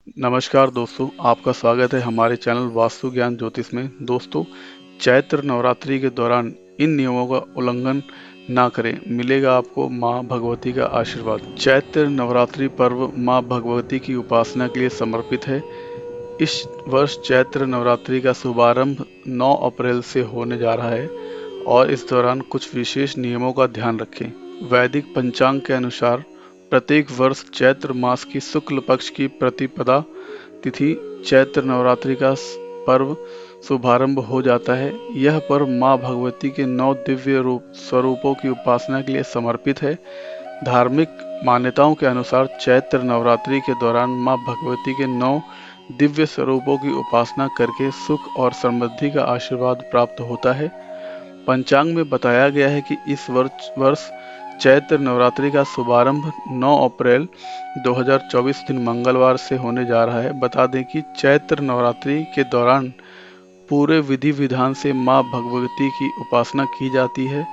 नमस्कार दोस्तों, आपका स्वागत है हमारे चैनल वास्तु ज्ञान ज्योतिष में। दोस्तों, चैत्र नवरात्रि के दौरान इन नियमों का उल्लंघन ना करें, मिलेगा आपको माँ भगवती का आशीर्वाद। चैत्र नवरात्रि पर्व माँ भगवती की उपासना के लिए समर्पित है। इस वर्ष चैत्र नवरात्रि का शुभारंभ 9 अप्रैल से होने जा रहा है और इस दौरान कुछ विशेष नियमों का ध्यान रखें। वैदिक पंचांग के अनुसार प्रत्येक वर्ष चैत्र मास की शुक्ल पक्ष की प्रतिपदा तिथि चैत्र नवरात्रि का पर्व शुभारंभ हो जाता है। यह पर्व माँ भगवती के 9 दिव्य स्वरूपों की उपासना के लिए समर्पित है। धार्मिक मान्यताओं के अनुसार चैत्र नवरात्रि के दौरान माँ भगवती के 9 दिव्य स्वरूपों की उपासना करके सुख और समृद्धि का आशीर्वाद प्राप्त होता है। पंचांग में बताया गया है कि इस वर्ष चैत्र नवरात्रि का शुभारंभ 9 अप्रैल 2024 दिन मंगलवार से होने जा रहा है। बता दें कि चैत्र नवरात्रि के दौरान पूरे विधि विधान से माँ भगवती की उपासना की जाती है।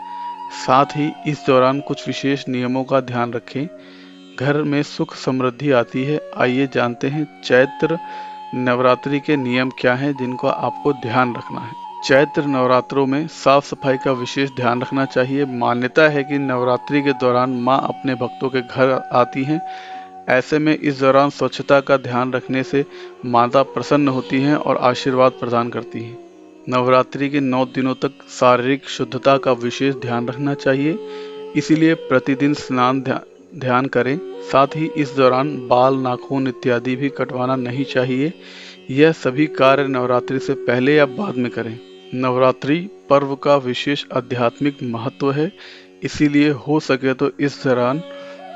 साथ ही इस दौरान कुछ विशेष नियमों का ध्यान रखें, घर में सुख समृद्धि आती है। आइए जानते हैं चैत्र नवरात्रि के नियम क्या हैं जिनको आपको ध्यान रखना है। चैत्र नवरात्रों में साफ सफाई का विशेष ध्यान रखना चाहिए। मान्यता है कि नवरात्रि के दौरान माँ अपने भक्तों के घर आती हैं। ऐसे में इस दौरान स्वच्छता का ध्यान रखने से माता प्रसन्न होती हैं और आशीर्वाद प्रदान करती हैं। नवरात्रि के 9 दिनों तक शारीरिक शुद्धता का विशेष ध्यान रखना चाहिए, इसीलिए प्रतिदिन स्नान ध्यान करें। साथ ही इस दौरान बाल, नाखून इत्यादि भी कटवाना नहीं चाहिए। यह सभी कार्य नवरात्रि से पहले या बाद में करें। नवरात्रि पर्व का विशेष आध्यात्मिक महत्व है, इसीलिए हो सके तो इस दौरान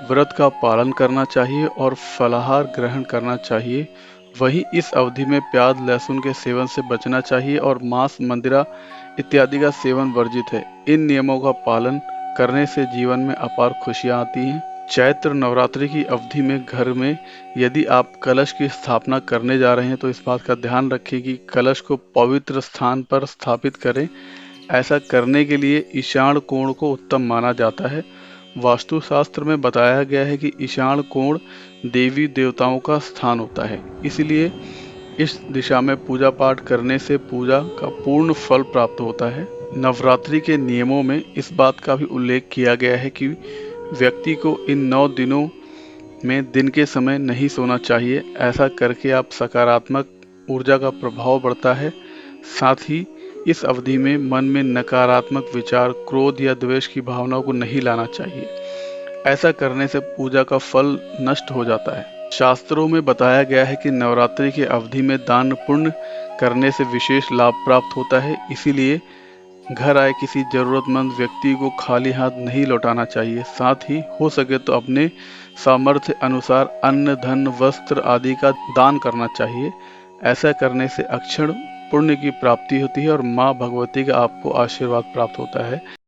व्रत का पालन करना चाहिए और फलाहार ग्रहण करना चाहिए। वहीं इस अवधि में प्याज लहसुन के सेवन से बचना चाहिए और मांस, मदिरा इत्यादि का सेवन वर्जित है। इन नियमों का पालन करने से जीवन में अपार खुशियां आती हैं। चैत्र नवरात्रि की अवधि में घर में यदि आप कलश की स्थापना करने जा रहे हैं तो इस बात का ध्यान रखें कि कलश को पवित्र स्थान पर स्थापित करें। ऐसा करने के लिए ईशान कोण को उत्तम माना जाता है। वास्तुशास्त्र में बताया गया है कि ईशान कोण देवी देवताओं का स्थान होता है, इसलिए इस दिशा में पूजा पाठ करने से पूजा का पूर्ण फल प्राप्त होता है। नवरात्रि के नियमों में इस बात का भी उल्लेख किया गया है कि व्यक्ति को इन 9 दिनों में दिन के समय नहीं सोना चाहिए। ऐसा करके आप सकारात्मक ऊर्जा का प्रभाव बढ़ता है। साथ ही इस अवधि में मन में नकारात्मक विचार, क्रोध या द्वेष की भावनाओं को नहीं लाना चाहिए। ऐसा करने से पूजा का फल नष्ट हो जाता है। शास्त्रों में बताया गया है कि नवरात्रि की अवधि में दान पुण्य करने से विशेष लाभ प्राप्त होता है, इसीलिए घर आए किसी जरूरतमंद व्यक्ति को खाली हाथ नहीं लौटाना चाहिए। साथ ही हो सके तो अपने सामर्थ्य अनुसार अन्न, धन, वस्त्र आदि का दान करना चाहिए। ऐसा करने से अक्षण पुण्य की प्राप्ति होती है और माँ भगवती का आपको आशीर्वाद प्राप्त होता है।